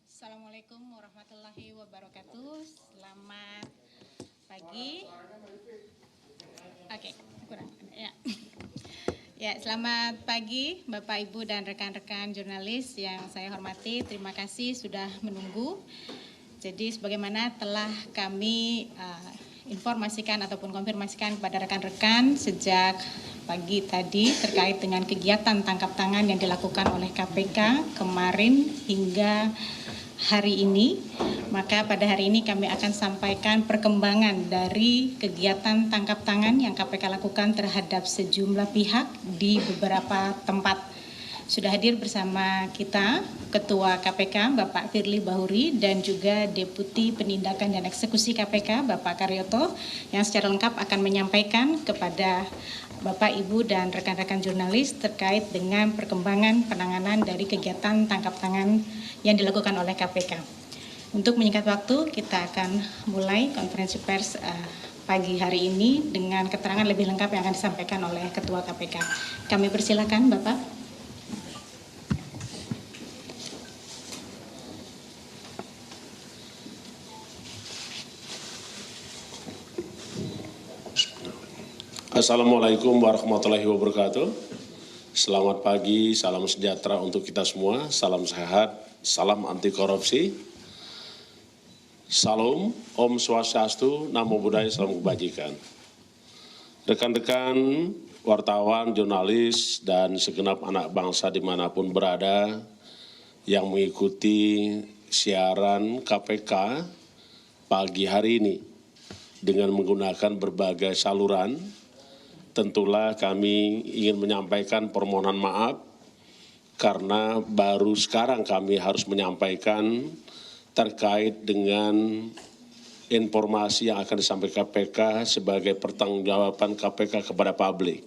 Assalamualaikum warahmatullahi wabarakatuh. Selamat pagi. Oke, kurang. Ya. Ya, selamat pagi Bapak Ibu dan rekan-rekan jurnalis yang saya hormati. Terima kasih sudah menunggu. Jadi sebagaimana telah kami informasikan ataupun konfirmasikan kepada rekan-rekan sejak pagi tadi terkait dengan kegiatan tangkap tangan yang dilakukan oleh KPK kemarin hingga hari ini, maka pada hari ini kami akan sampaikan perkembangan dari kegiatan tangkap tangan yang KPK lakukan terhadap sejumlah pihak di beberapa tempat. Sudah hadir bersama kita Ketua KPK Bapak Firly Bahuri dan juga Deputi Penindakan dan Eksekusi KPK Bapak Karyoto yang secara lengkap akan menyampaikan kepada Bapak, Ibu, dan rekan-rekan jurnalis terkait dengan perkembangan penanganan dari kegiatan tangkap tangan yang dilakukan oleh KPK. Untuk menyingkat waktu, kita akan mulai konferensi pers pagi hari ini dengan keterangan lebih lengkap yang akan disampaikan oleh Ketua KPK. Kami persilakan, Bapak. Assalamualaikum warahmatullahi wabarakatuh. Selamat pagi, salam sejahtera untuk kita semua, salam sehat, salam anti korupsi. Salam, Om Swastiastu, Namo Buddhaya, salam kebajikan. Rekan-rekan, wartawan, jurnalis, dan segenap anak bangsa dimanapun berada yang mengikuti siaran KPK pagi hari ini dengan menggunakan berbagai saluran. Tentulah kami ingin menyampaikan permohonan maaf karena baru sekarang kami harus menyampaikan terkait dengan informasi yang akan disampaikan KPK sebagai pertanggungjawaban KPK kepada publik.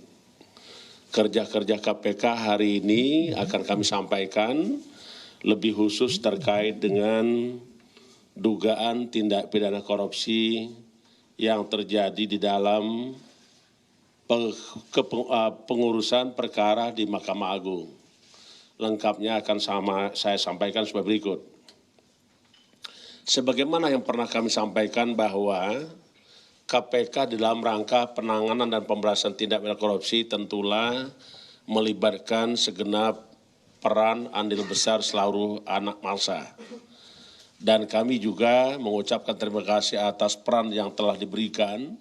Kerja-kerja KPK hari ini akan kami sampaikan lebih khusus terkait dengan dugaan tindak pidana korupsi yang terjadi di dalam pengurusan perkara di Mahkamah Agung. Lengkapnya akan saya sampaikan sebagai berikut. Sebagaimana yang pernah kami sampaikan bahwa KPK di dalam rangka penanganan dan pemberantasan tindak pidana korupsi tentulah melibatkan segenap peran andil besar seluruh anak bangsa. Dan kami juga mengucapkan terima kasih atas peran yang telah diberikan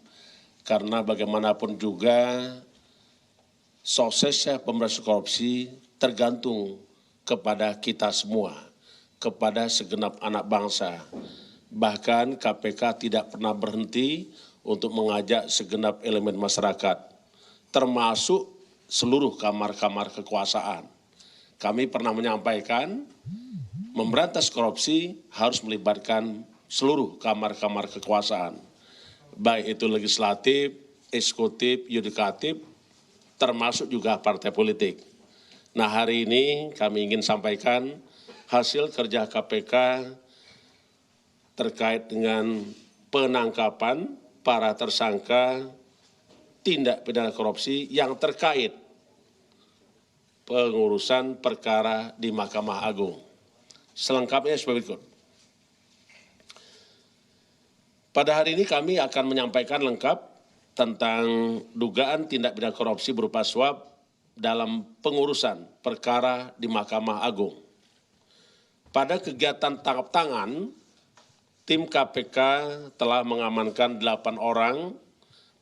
karena bagaimanapun juga suksesnya pemberantasan korupsi tergantung kepada kita semua, kepada segenap anak bangsa. Bahkan KPK tidak pernah berhenti untuk mengajak segenap elemen masyarakat, termasuk seluruh kamar-kamar kekuasaan. Kami pernah menyampaikan memberantas korupsi harus melibatkan seluruh kamar-kamar kekuasaan, baik itu legislatif, eksekutif, yudikatif, termasuk juga partai politik. Nah, hari ini kami ingin sampaikan hasil kerja KPK terkait dengan penangkapan para tersangka tindak pidana korupsi yang terkait pengurusan perkara di Mahkamah Agung. Selengkapnya sebagai berikut. Pada hari ini kami akan menyampaikan lengkap tentang dugaan tindak pidana korupsi berupa suap dalam pengurusan perkara di Mahkamah Agung. Pada kegiatan tangkap tangan, tim KPK telah mengamankan 8 orang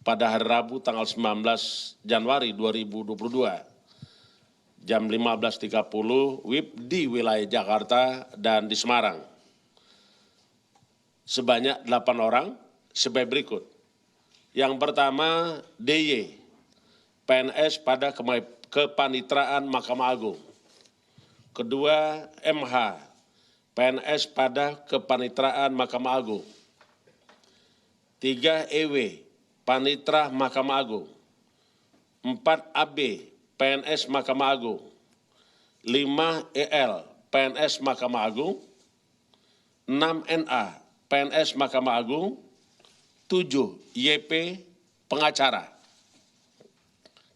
pada hari Rabu tanggal 19 Januari 2022, jam 15.30 WIB di wilayah Jakarta dan di Semarang. Sebanyak 8 orang sebagai berikut. Yang pertama DY, PNS pada Kepanitraan Mahkamah Agung. Kedua MH, PNS pada Kepanitraan Mahkamah Agung. 3 EW, Panitra Mahkamah Agung. 4 AB, PNS Mahkamah Agung, 5 EL PNS Mahkamah Agung, 6 NA PNS Mahkamah Agung, 7 YP pengacara,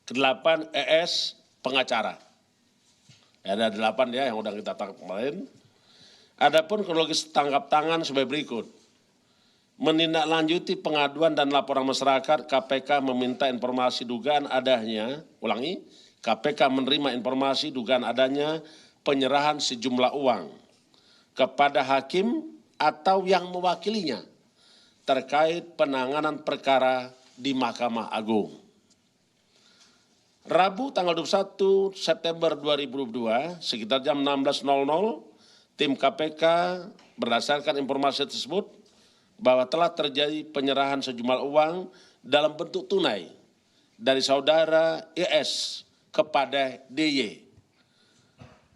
8 ES pengacara. Ada 8 ya yang udah kita tangkap kemarin. Adapun kronologis tangkap tangan sebagai berikut. Menindaklanjuti pengaduan dan laporan masyarakat, KPK meminta informasi dugaan adanya, KPK menerima informasi dugaan adanya penyerahan sejumlah uang kepada hakim atau yang mewakilinya terkait penanganan perkara di Mahkamah Agung. Rabu tanggal 21 September 2022 sekitar jam 16.00, tim KPK berdasarkan informasi tersebut bahwa telah terjadi penyerahan sejumlah uang dalam bentuk tunai dari saudara ES kepada DY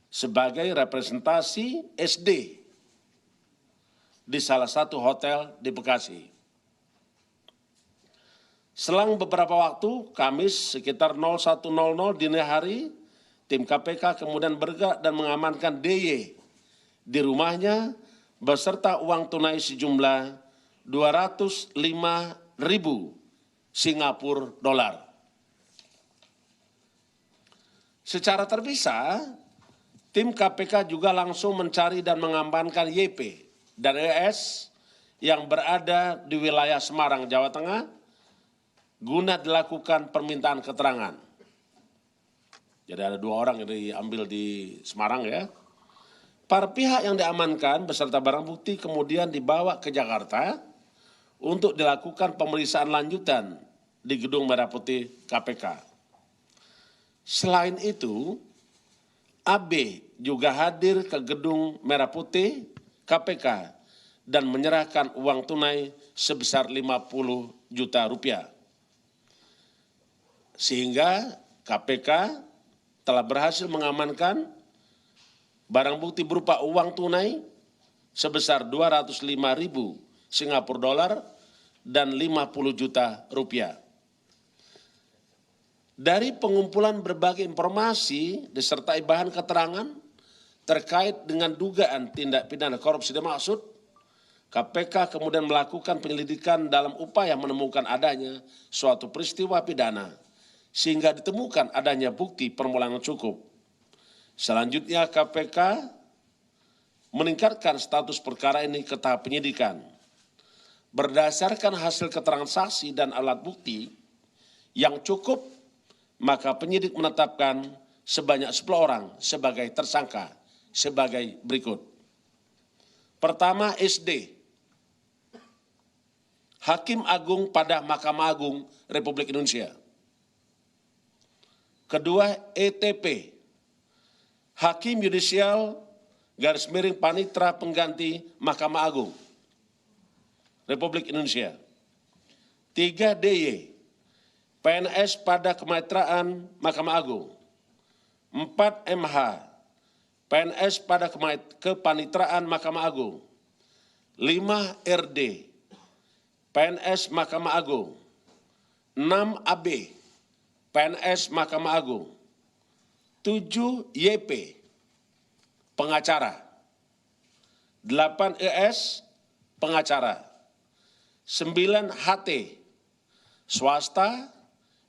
sebagai representasi SD di salah satu hotel di Bekasi. Selang beberapa waktu, Kamis sekitar 01.00 dini hari, tim KPK kemudian bergerak dan mengamankan DY di rumahnya beserta uang tunai sejumlah 205.000 Singapura dolar. Secara terpisah, tim KPK juga langsung mencari dan mengamankan YP dan ES yang berada di wilayah Semarang, Jawa Tengah, guna dilakukan permintaan keterangan. Jadi ada 2 orang yang diambil di Semarang ya. Para pihak yang diamankan beserta barang bukti kemudian dibawa ke Jakarta untuk dilakukan pemeriksaan lanjutan di Gedung Merah Putih KPK. Selain itu, AB juga hadir ke Gedung Merah Putih KPK dan menyerahkan uang tunai sebesar 50 juta rupiah. Sehingga KPK telah berhasil mengamankan barang bukti berupa uang tunai sebesar 205.000 Singapura dolar dan 50 juta rupiah. Dari pengumpulan berbagai informasi disertai bahan keterangan terkait dengan dugaan tindak pidana korupsi dimaksud, KPK kemudian melakukan penyelidikan dalam upaya menemukan adanya suatu peristiwa pidana sehingga ditemukan adanya bukti permulaan yang cukup. Selanjutnya KPK meningkatkan status perkara ini ke tahap penyidikan. Berdasarkan hasil keterangan saksi dan alat bukti yang cukup, maka penyidik menetapkan sebanyak 10 orang sebagai tersangka sebagai berikut. Pertama, SD, Hakim Agung pada Mahkamah Agung Republik Indonesia. Kedua, ETP, Hakim Yudisial _Panitra Pengganti Mahkamah Agung Republik Indonesia. 3, DY, PNS pada Kemitraan Mahkamah Agung. 4, MH, PNS pada Kepanitraan Mahkamah Agung. 5, RD, PNS Mahkamah Agung. 6, AB, PNS Mahkamah Agung. 7, YP, pengacara. 8, ES, pengacara. 9, HT, swasta,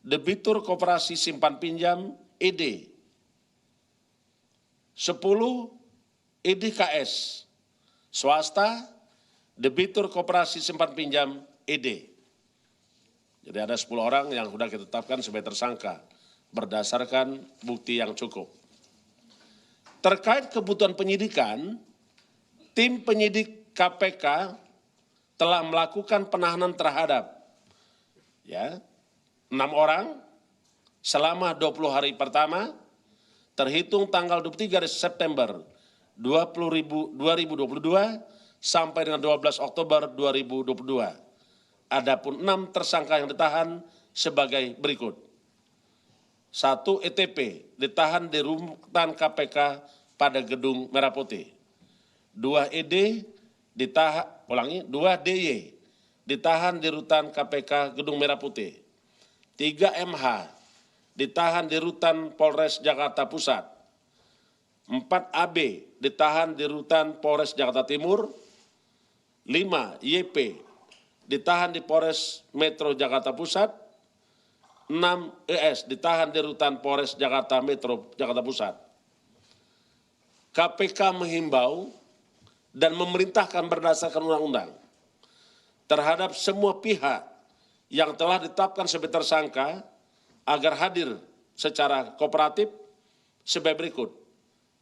debitur koperasi simpan pinjam, ED. 10, EDKS, swasta, debitur koperasi simpan pinjam, ED. Jadi ada 10 orang yang sudah kita tetapkan sebagai tersangka berdasarkan bukti yang cukup. Terkait kebutuhan penyidikan, tim penyidik KPK telah melakukan penahanan terhadap 6 orang selama 20 hari pertama terhitung tanggal 23 September 2022 sampai dengan 12 Oktober 2022. Adapun 6 tersangka yang ditahan sebagai berikut. 1, ETP ditahan di rutan KPK pada Gedung Merah Putih. 2, ED ditahan, 2, DY ditahan di rutan KPK Gedung Merah Putih. 3, MH ditahan di rutan Polres Jakarta Pusat. 4 AB ditahan di rutan Polres Jakarta Timur. 5 YP ditahan di Polres Metro Jakarta Pusat. 6 ES ditahan di rutan Polres Jakarta Metro Jakarta Pusat. KPK menghimbau dan memerintahkan berdasarkan undang-undang terhadap semua pihak yang telah ditetapkan sebagai tersangka agar hadir secara kooperatif sebagai berikut.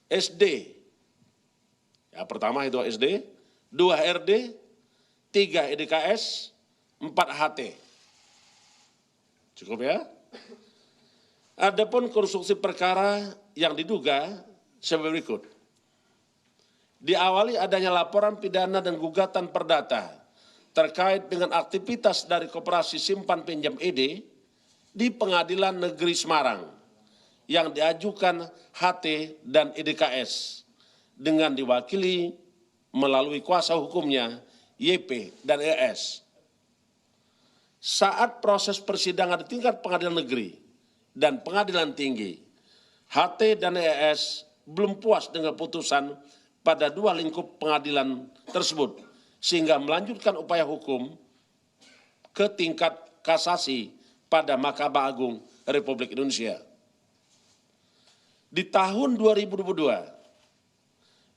SD, ya pertama itu SD, 2 RD, 3 EDKS, 4 HT. Cukup ya? Adapun konstruksi perkara yang diduga sebagai berikut. Diawali adanya laporan pidana dan gugatan perdata terkait dengan aktivitas dari Koperasi Simpan Pinjam ED di Pengadilan Negeri Semarang yang diajukan HT dan EDKS dengan diwakili melalui kuasa hukumnya YP dan ES. Saat proses persidangan di tingkat pengadilan negeri dan pengadilan tinggi, HT dan ES belum puas dengan putusan pada 2 lingkup pengadilan tersebut, sehingga melanjutkan upaya hukum ke tingkat kasasi pada Mahkamah Agung Republik Indonesia. Di tahun 2022,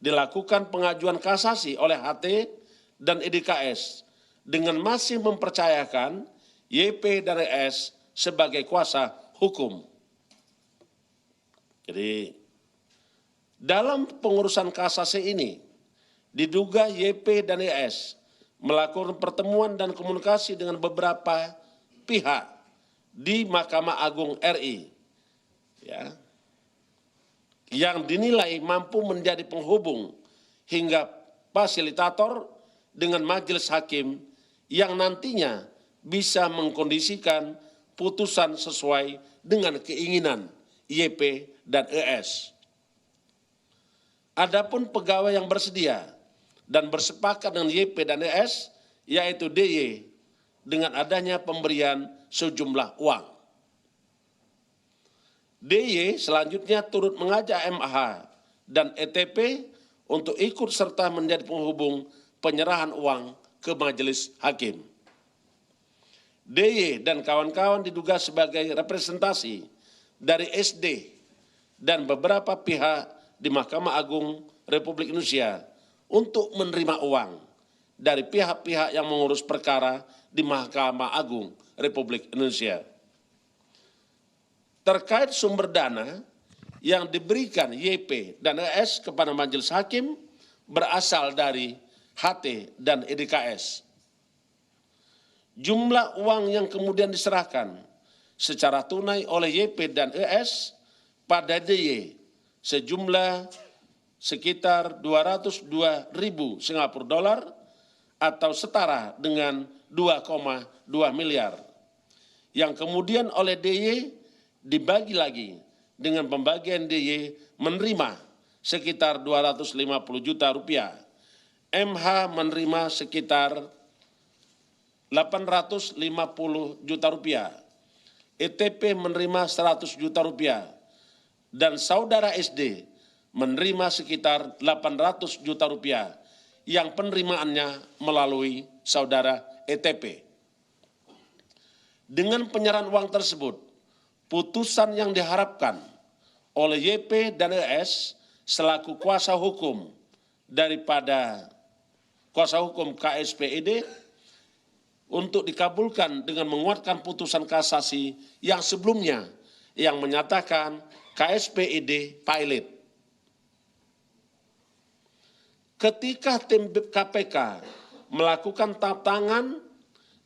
dilakukan pengajuan kasasi oleh HT dan EDKS dengan masih mempercayakan YP dan ES sebagai kuasa hukum. Jadi, dalam pengurusan kasasi ini, diduga YP dan ES melakukan pertemuan dan komunikasi dengan beberapa pihak di Mahkamah Agung RI, ya, yang dinilai mampu menjadi penghubung hingga fasilitator dengan majelis hakim yang nantinya bisa mengkondisikan putusan sesuai dengan keinginan YP dan ES. Adapun pegawai yang bersedia dan bersepakat dengan YP dan ES, yaitu DY, dengan adanya pemberian sejumlah uang. DY selanjutnya turut mengajak MH dan ETP untuk ikut serta menjadi penghubung penyerahan uang ke majelis hakim. DY dan kawan-kawan diduga sebagai representasi dari SD dan beberapa pihak di Mahkamah Agung Republik Indonesia untuk menerima uang dari pihak-pihak yang mengurus perkara di Mahkamah Agung Republik Indonesia. Terkait sumber dana yang diberikan YP dan ES kepada majelis hakim berasal dari HT dan EDKS. Jumlah uang yang kemudian diserahkan secara tunai oleh YP dan ES pada DY sejumlah sekitar 202.000 Singapura dolar atau setara dengan 2,2 miliar. Yang kemudian oleh DY dibagi lagi dengan pembagian DY menerima sekitar 250 juta rupiah. MH menerima sekitar 850 juta rupiah. ETP menerima 100 juta rupiah. Dan saudara SD menerima sekitar 800 juta rupiah yang penerimaannya melalui saudara ETP. Dengan penyerahan uang tersebut, putusan yang diharapkan oleh YP dan ES selaku kuasa hukum daripada kuasa hukum KSPED untuk dikabulkan dengan menguatkan putusan kasasi yang sebelumnya yang menyatakan KSPED pilot. Ketika tim KPK melakukan tap tangan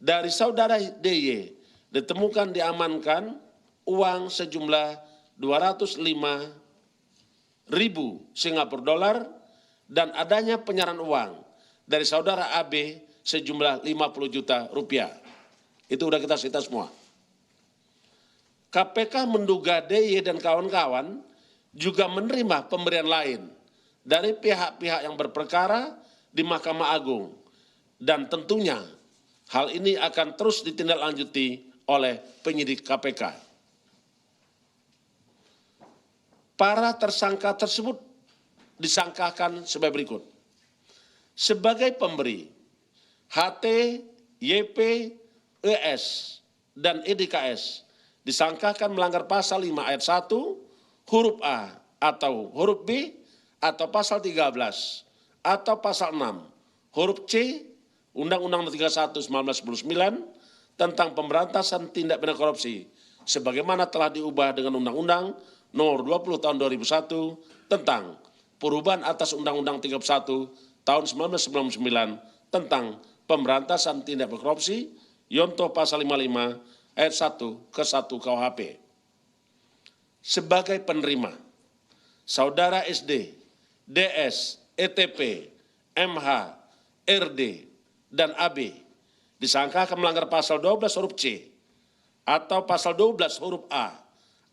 dari saudara DY, ditemukan diamankan uang sejumlah 205.000 Singapura dolar dan adanya penyerahan uang dari saudara AB sejumlah 50 juta rupiah. Itu udah kita sita semua. KPK menduga DY dan kawan-kawan juga menerima pemberian lain dari pihak-pihak yang berperkara di Mahkamah Agung. Dan tentunya hal ini akan terus ditindaklanjuti oleh penyidik KPK. para tersangka tersebut disangkakan sebagai berikut. Sebagai pemberi, HT, YP, ES, dan EDKS disangkakan melanggar pasal 5 ayat 1, huruf A atau huruf B, atau pasal 13, atau pasal 6, huruf C, Undang-Undang 31 1999 tentang pemberantasan tindak pidana korupsi, sebagaimana telah diubah dengan Undang-Undang Nomor 20 Tahun 2001 tentang perubahan atas Undang-Undang 31 Tahun 1999 tentang pemberantasan tindak pidana korupsi, yonto pasal 55 ayat 1 ke 1 KUHP. Sebagai penerima, saudara SD, DS, ETP, MH, RD, dan AB disangkakan melanggar pasal 12 huruf C atau pasal 12 huruf A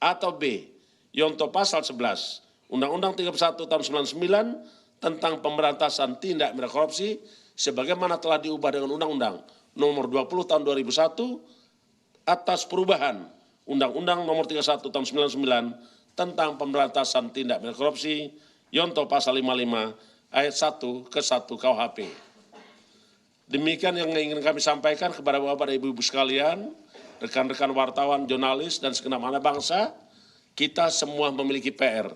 atau B, yonto pasal 11 Undang-Undang 31 Tahun 1999 tentang pemberantasan tindak pidana korupsi, sebagaimana telah diubah dengan Undang-Undang Nomor 20 Tahun 2001 atas perubahan Undang-Undang Nomor 31 Tahun 1999 tentang pemberantasan tindak pidana korupsi, yonto pasal 55 ayat 1 ke 1 KUHP. Demikian yang ingin kami sampaikan kepada Bapak dan Ibu-Ibu sekalian, rekan-rekan wartawan, jurnalis, dan segenap anak bangsa. Kita semua memiliki PR.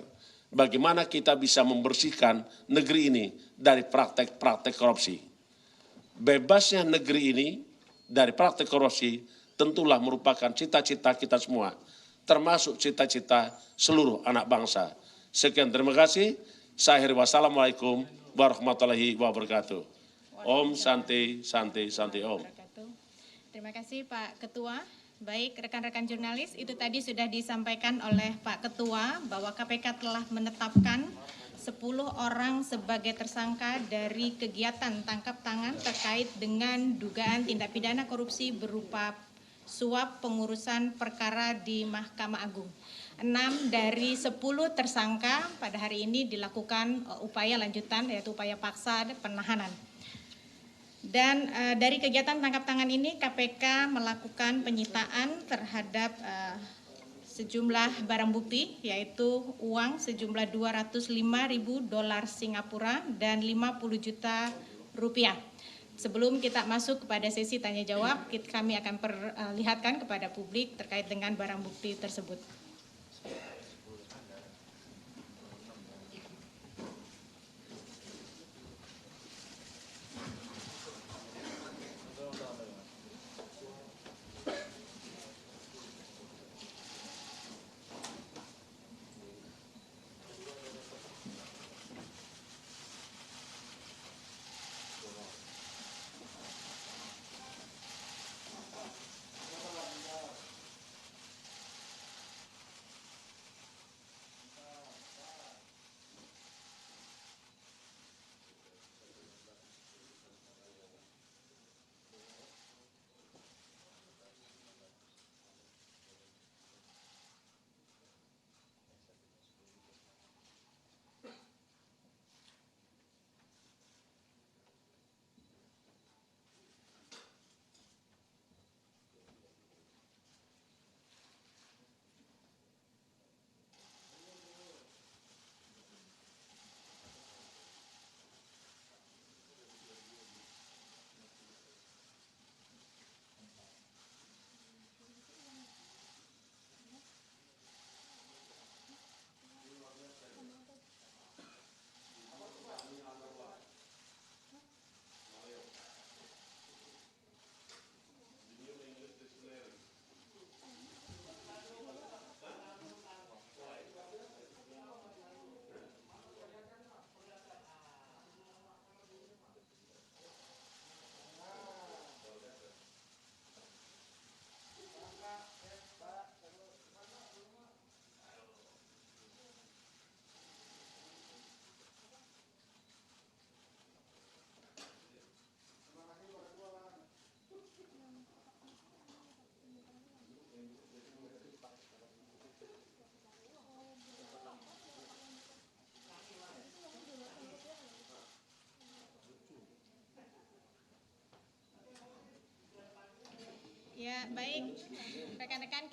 Bagaimana kita bisa membersihkan negeri ini dari praktek-praktek korupsi. Bebasnya negeri ini dari praktek korupsi tentulah merupakan cita-cita kita semua, termasuk cita-cita seluruh anak bangsa. Sekian, terima kasih. Saya akhiri, wassalamualaikum warahmatullahi wabarakatuh. Om Santi, Santi, Santi Om. Terima kasih Pak Ketua. Baik, rekan-rekan jurnalis, itu tadi sudah disampaikan oleh Pak Ketua bahwa KPK telah menetapkan 10 orang sebagai tersangka dari kegiatan tangkap tangan terkait dengan dugaan tindak pidana korupsi berupa suap pengurusan perkara di Mahkamah Agung. 6 dari 10 tersangka pada hari ini dilakukan upaya lanjutan, yaitu upaya paksa penahanan. Dan dari kegiatan tangkap tangan ini KPK melakukan penyitaan terhadap sejumlah barang bukti, yaitu uang sejumlah 205.000 dolar Singapura dan 50 juta rupiah. Sebelum kita masuk kepada sesi tanya jawab, kami akan perlihatkan kepada publik terkait dengan barang bukti tersebut.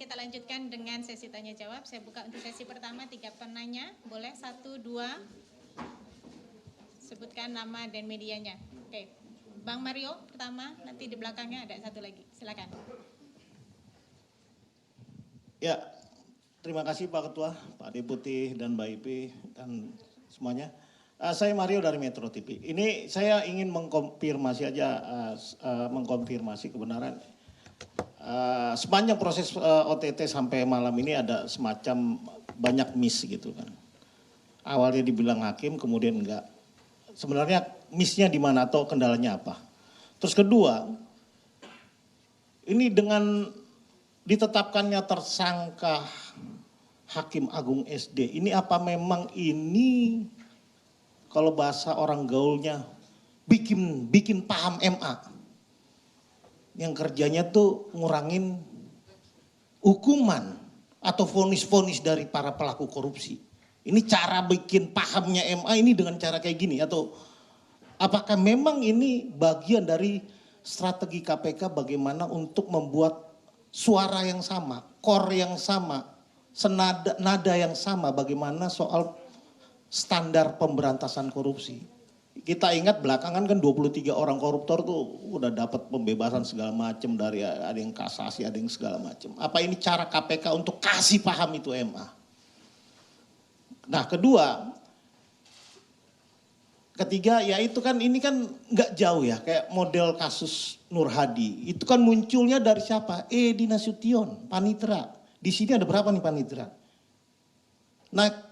kita lanjutkan dengan sesi tanya jawab. Saya buka untuk sesi pertama 3 penanya. Boleh 1, 2. Sebutkan nama dan medianya. Oke. Bang Mario pertama, nanti di belakangnya ada satu lagi. Silakan. Ya, terima kasih Pak Ketua, Pak Deputi dan Mbak Ipi dan semuanya. Saya Mario dari Metro TV. Ini saya ingin mengkonfirmasi mengkonfirmasi kebenaran. Sepanjang proses OTT sampai malam ini ada semacam banyak miss gitu kan. Awalnya dibilang hakim, kemudian enggak. Sebenarnya missnya di mana atau kendalanya apa? Terus kedua, ini dengan ditetapkannya tersangka Hakim Agung SD, ini apa memang ini kalau bahasa orang gaulnya bikin paham MA yang kerjanya tuh ngurangin hukuman atau vonis-vonis dari para pelaku korupsi. Ini cara bikin pahamnya MA ini dengan cara kayak gini atau apakah memang ini bagian dari strategi KPK bagaimana untuk membuat suara yang sama, core yang sama, nada yang sama bagaimana soal standar pemberantasan korupsi. Kita ingat belakangan kan 23 orang koruptor tuh udah dapat pembebasan segala macam dari ada yang kasasi, ada yang segala macam. Apa ini cara KPK untuk kasih paham itu MA? Nah, ketiga ya itu kan ini kan nggak jauh ya kayak model kasus Nur Hadi. Itu kan munculnya dari siapa? Edi Nasution, panitera. Di sini ada berapa nih panitera? Nah,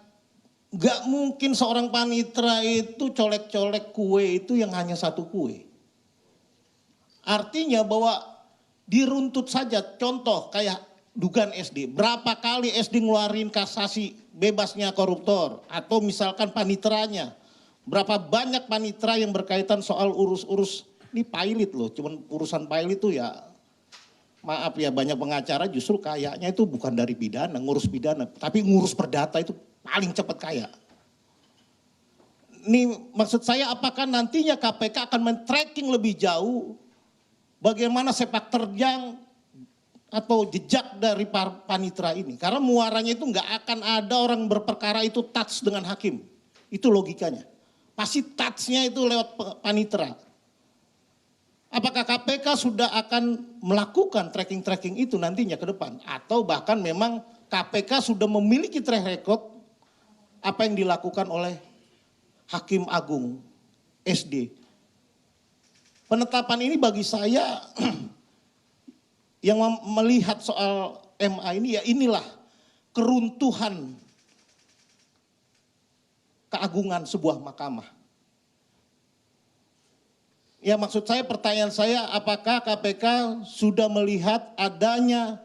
nggak mungkin seorang panitera itu colek-colek kue itu yang hanya satu kue. Artinya bahwa diruntut saja contoh kayak dugaan SD. Berapa kali SD ngeluarin kasasi bebasnya koruptor atau misalkan paniteranya. Berapa banyak panitera yang berkaitan soal urus-urus ini pilot loh. Cuman urusan pilot itu ya maaf ya banyak pengacara justru kayaknya itu bukan dari pidana, ngurus pidana. Tapi ngurus perdata itu paling cepat kaya. Ini maksud saya apakah nantinya KPK akan men-tracking lebih jauh bagaimana sepak terjang atau jejak dari panitera ini. Karena muaranya itu nggak akan ada orang berperkara itu touch dengan hakim. Itu logikanya. Pasti touch-nya itu lewat panitera. Apakah KPK sudah akan melakukan tracking-tracking itu nantinya ke depan? Atau bahkan memang KPK sudah memiliki track record apa yang dilakukan oleh Hakim Agung SD. Penetapan ini bagi saya yang melihat soal MA ini ya inilah keruntuhan keagungan sebuah mahkamah. Ya maksud saya pertanyaan saya apakah KPK sudah melihat adanya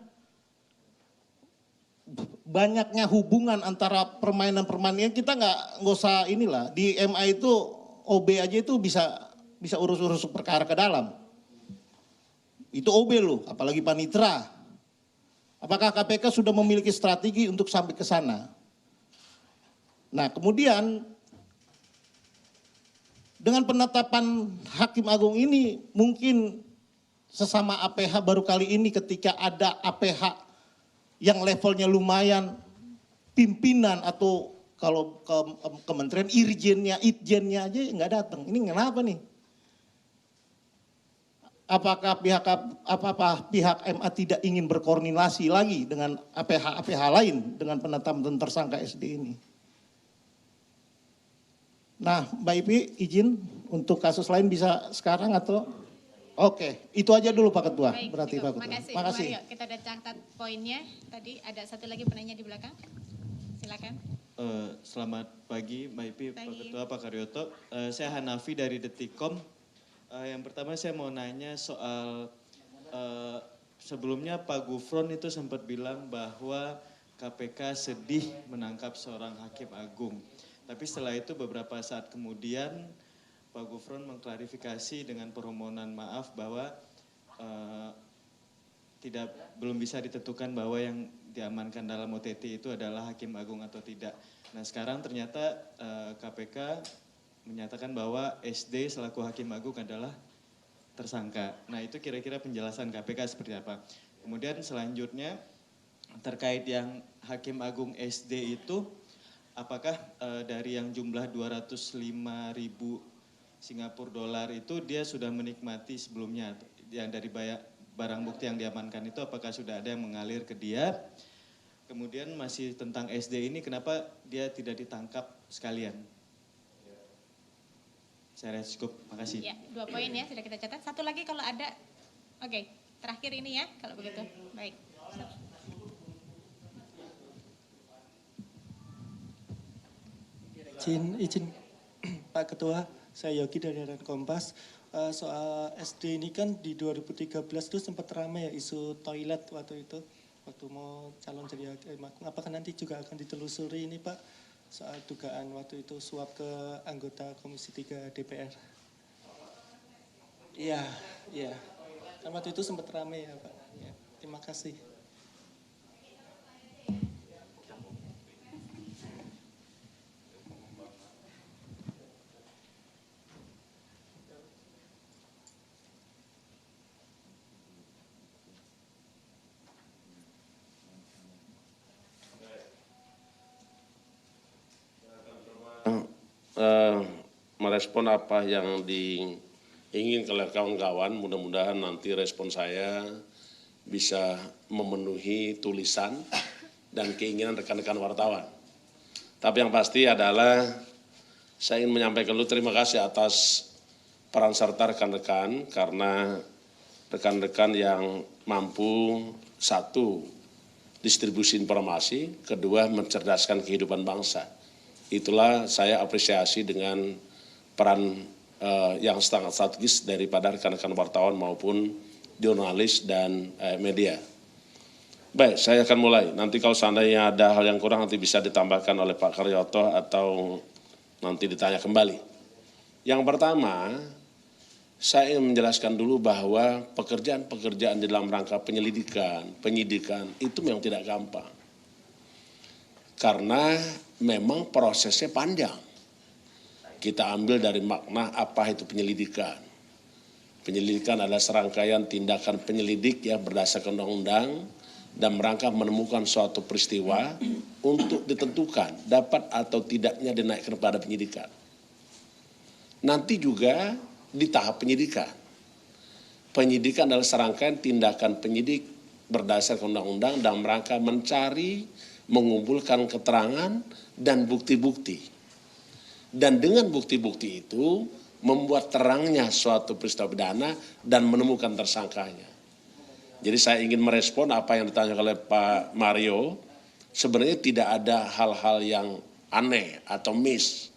banyaknya hubungan antara permainan-permainan kita nggak usah inilah di MA itu OB aja itu bisa urus-urus perkara ke dalam. Itu OB loh, apalagi panitera. Apakah KPK sudah memiliki strategi untuk sampai ke sana? Nah kemudian dengan penetapan Hakim Agung ini mungkin sesama APH baru kali ini ketika ada APH yang levelnya lumayan pimpinan atau kalau ke kementerian irjennya, itjennya aja nggak datang. Ini kenapa nih? Apakah pihak MA tidak ingin berkoordinasi lagi dengan APH lain dengan penetapan tersangka SD ini? Nah, Mbak Ipi izin untuk kasus lain bisa sekarang atau? Oke, itu aja dulu Pak Ketua. Baik, Berarti cukup. Pak Ketua. Makasih. Makasih. Mario, kita udah catat poinnya. Tadi ada satu lagi penanya di belakang. Silakan. Selamat pagi Mbak Ipi, Pak Pagi. Ketua, Pak Karyoto. Saya Hanafi dari Detikcom. Yang pertama saya mau nanya soal sebelumnya Pak Gufron itu sempat bilang bahwa KPK sedih menangkap seorang hakim agung. Tapi setelah itu beberapa saat kemudian Pak Gufron mengklarifikasi dengan permohonan maaf bahwa belum bisa ditentukan bahwa yang diamankan dalam OTT itu adalah hakim agung atau tidak. Nah sekarang ternyata KPK menyatakan bahwa SD selaku hakim agung adalah tersangka. Nah itu kira-kira penjelasan KPK seperti apa. Kemudian selanjutnya terkait yang Hakim Agung SD itu, apakah dari yang jumlah 205.000 Singapura dolar itu dia sudah menikmati sebelumnya, yang dari barang bukti yang diamankan itu apakah sudah ada yang mengalir ke dia? Kemudian masih tentang SD ini, kenapa dia tidak ditangkap sekalian? Saya rasa cukup, makasih. Ya, 2 poin ya sudah kita catat. Satu lagi kalau ada. Oke, terakhir ini ya kalau begitu. Baik. Izin Pak Ketua, saya Yogi dari Harian Kompas. Soal SD ini kan di 2013 itu sempat ramai ya isu toilet waktu itu, waktu mau calon jadi hakim agung. Apakah nanti juga akan ditelusuri ini Pak, soal dugaan waktu itu suap ke anggota Komisi 3 DPR? Iya. Kan waktu itu sempat ramai ya Pak. Ya, terima kasih. Merespon apa yang diinginkan oleh kawan-kawan, mudah-mudahan nanti respon saya bisa memenuhi tulisan dan keinginan rekan-rekan wartawan. Tapi yang pasti adalah saya ingin menyampaikan dulu terima kasih atas peran serta rekan-rekan, karena rekan-rekan yang mampu, satu, distribusi informasi, kedua, mencerdaskan kehidupan bangsa. Itulah saya apresiasi dengan peran yang sangat strategis daripada rekan-rekan wartawan maupun jurnalis dan media. Baik, saya akan mulai. Nanti kalau seandainya ada hal yang kurang nanti bisa ditambahkan oleh Pak Karyoto atau nanti ditanya kembali. Yang pertama, saya ingin menjelaskan dulu bahwa pekerjaan-pekerjaan di dalam rangka penyidikan itu memang tidak gampang. Karena memang prosesnya panjang. Kita ambil dari makna apa itu penyelidikan. Penyelidikan adalah serangkaian tindakan penyelidik yang berdasarkan undang-undang dan merangka menemukan suatu peristiwa untuk ditentukan dapat atau tidaknya dinaikkan kepada penyidikan. Nanti juga di tahap penyidikan. Penyidikan adalah serangkaian tindakan penyidik berdasarkan undang-undang dan merangka mencari, mengumpulkan keterangan dan bukti-bukti. Dan dengan bukti-bukti itu membuat terangnya suatu peristiwa pidana dan menemukan tersangkanya. Jadi saya ingin merespon apa yang ditanyakan oleh Pak Mario. Sebenarnya tidak ada hal-hal yang aneh atau miss.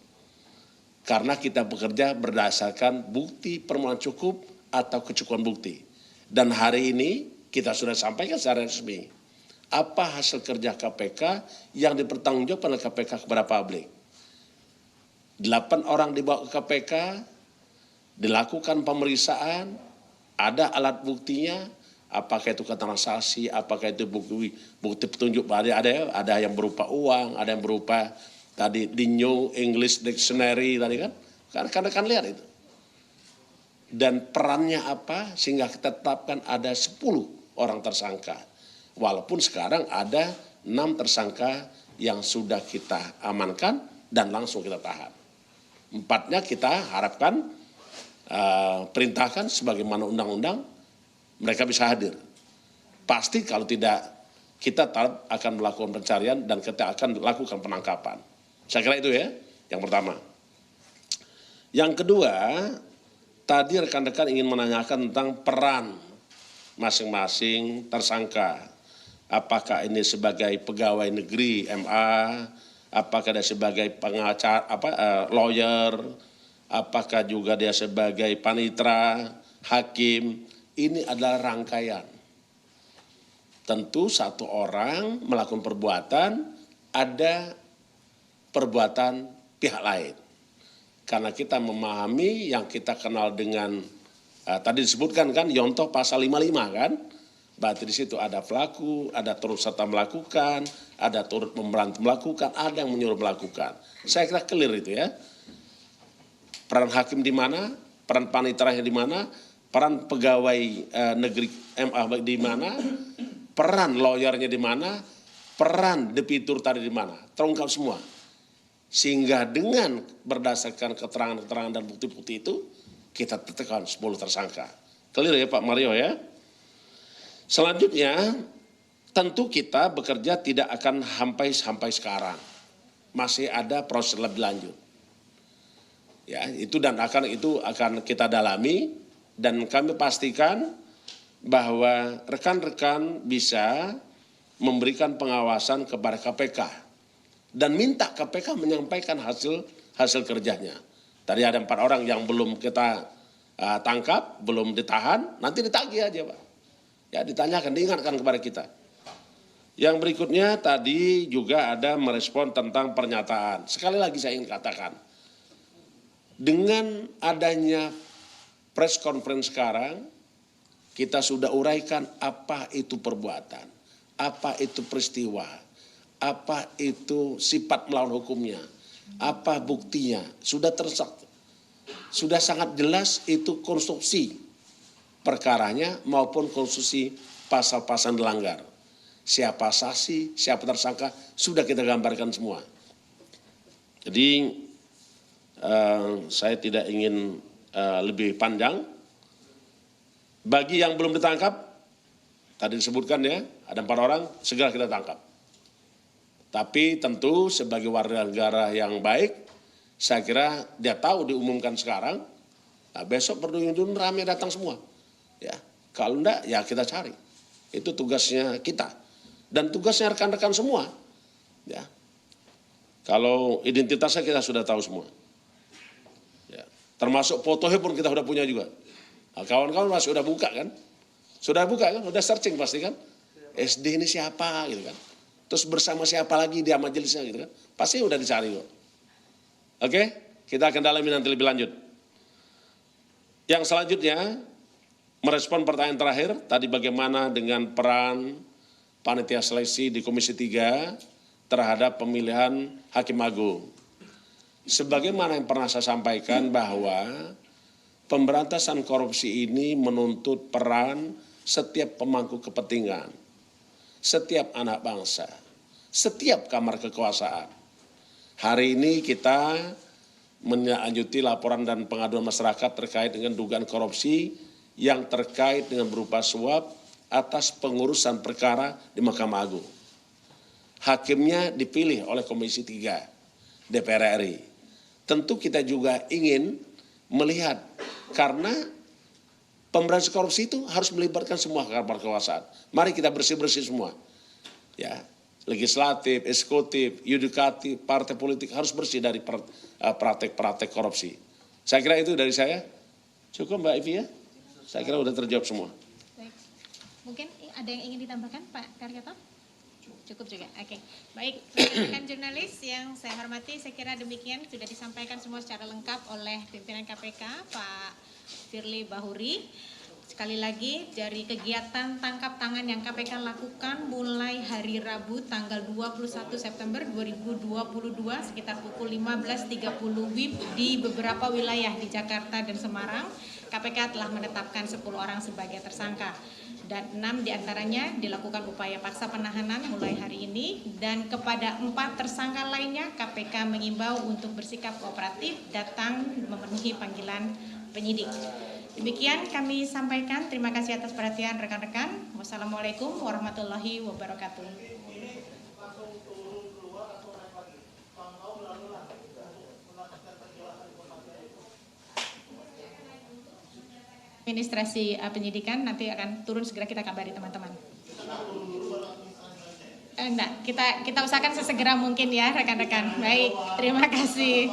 Karena kita bekerja berdasarkan bukti permulaan cukup atau kecukupan bukti. Dan hari ini kita sudah sampaikan secara resmi. Apa hasil kerja KPK yang dipertanggungjawabkan oleh KPK kepada publik. 8 orang dibawa ke KPK, dilakukan pemeriksaan, ada alat buktinya, apakah itu keterangan saksi, apakah itu bukti petunjuk, ada yang berupa uang, ada yang berupa tadi di New English Dictionary tadi kan lihat itu. Dan perannya apa sehingga kita tetapkan ada 10 orang tersangka. Walaupun sekarang ada 6 tersangka yang sudah kita amankan dan langsung kita tahan. 4-nya kita harapkan perintahkan sebagaimana undang-undang mereka bisa hadir. Pasti kalau tidak kita akan melakukan pencarian dan kita akan lakukan penangkapan. Saya kira itu ya, yang pertama. Yang kedua, tadi rekan-rekan ingin menanyakan tentang peran masing-masing tersangka. Apakah ini sebagai pegawai negeri MA, apakah dia sebagai pengacara, lawyer, apakah juga dia sebagai panitera, hakim. Ini adalah rangkaian. Tentu satu orang melakukan perbuatan, ada perbuatan pihak lain. Karena kita memahami yang kita kenal dengan, tadi disebutkan kan, Yontoh pasal 55 kan, berarti di situ ada pelaku, ada turut serta melakukan, ada turut membantu melakukan, ada yang menyuruh melakukan. Saya kira clear itu ya. Peran hakim di mana, peran panitera di mana, peran pegawai negeri MA di mana, peran lawyernya di mana, peran debitur tadi di mana, terungkap semua. Sehingga dengan berdasarkan keterangan-keterangan dan bukti-bukti itu, kita tetapkan 10 tersangka. Clear ya Pak Mario ya? Selanjutnya, tentu kita bekerja tidak akan sampai sekarang. Masih ada proses lebih lanjut. Ya, itu akan kita dalami dan kami pastikan bahwa rekan-rekan bisa memberikan pengawasan kepada KPK dan minta KPK menyampaikan hasil kerjanya. Tadi ada 4 orang yang belum kita tangkap, belum ditahan, nanti ditagih aja Pak. Ya, ditanyakan, diingatkan kepada kita. Yang berikutnya tadi juga ada merespon tentang pernyataan. Sekali lagi saya ingin katakan, dengan adanya press conference sekarang, kita sudah uraikan apa itu perbuatan, apa itu peristiwa, apa itu sifat melawan hukumnya, apa buktinya, sudah sangat jelas itu konstruksi perkaranya maupun konstruksi pasal-pasal dilanggar. Siapa saksi, siapa tersangka, sudah kita gambarkan semua. Jadi saya tidak ingin lebih panjang. Bagi yang belum ditangkap, tadi disebutkan ya, ada 4 orang, segera kita tangkap. Tapi tentu sebagai warga negara yang baik, saya kira dia tahu diumumkan sekarang, nah besok berduyun-duyun ramai datang semua. Ya, kalau enggak ya kita cari. Itu tugasnya kita dan tugasnya rekan-rekan semua. Ya. Kalau identitasnya kita sudah tahu semua. Ya. Termasuk fotonya pun kita sudah punya juga. Nah, kawan-kawan masih sudah buka kan? Sudah buka kan? Sudah searching pasti kan? SD ini siapa gitu kan? Terus bersama siapa lagi dia majelisnya gitu kan? Pasti udah dicari kok. Oke, kita akan dalami nanti lebih lanjut. Yang selanjutnya, merespon pertanyaan terakhir, tadi bagaimana dengan peran panitia seleksi di Komisi 3 terhadap pemilihan Hakim Agung. Sebagaimana yang pernah saya sampaikan bahwa pemberantasan korupsi ini menuntut peran setiap pemangku kepentingan, setiap anak bangsa, setiap kamar kekuasaan. Hari ini kita menindaklanjuti laporan dan pengaduan masyarakat terkait dengan dugaan korupsi yang terkait dengan berupa suap atas pengurusan perkara di Mahkamah Agung. Hakimnya dipilih oleh Komisi 3 DPR RI. Tentu kita juga ingin melihat karena pemberantasan korupsi itu harus melibatkan semua kamar kekuasaan. Mari kita bersih-bersih semua. Ya, legislatif, eksekutif, yudikatif, partai politik harus bersih dari praktek-praktek korupsi. Saya kira itu dari saya. Cukup Mbak Ivi ya? Saya kira sudah terjawab semua. Baik. Mungkin ada yang ingin ditambahkan Pak Karyato? Cukup juga, oke. Baik, rekan jurnalis yang saya hormati, saya kira demikian sudah disampaikan semua secara lengkap oleh pimpinan KPK, Pak Firly Bahuri. Sekali lagi, dari kegiatan tangkap tangan yang KPK lakukan mulai hari Rabu tanggal 21 September 2022 sekitar pukul 15.30 WIB di beberapa wilayah di Jakarta dan Semarang, KPK telah menetapkan 10 orang sebagai tersangka dan 6 diantaranya dilakukan upaya paksa penahanan mulai hari ini dan kepada 4 tersangka lainnya KPK mengimbau untuk bersikap kooperatif datang memenuhi panggilan penyidik. Demikian kami sampaikan. Terima kasih atas perhatian rekan-rekan. Wassalamualaikum warahmatullahi wabarakatuh. Administrasi penyidikan nanti akan turun segera kita kabari teman-teman. Enggak, kita usahakan sesegera mungkin ya rekan-rekan. Baik, terima kasih.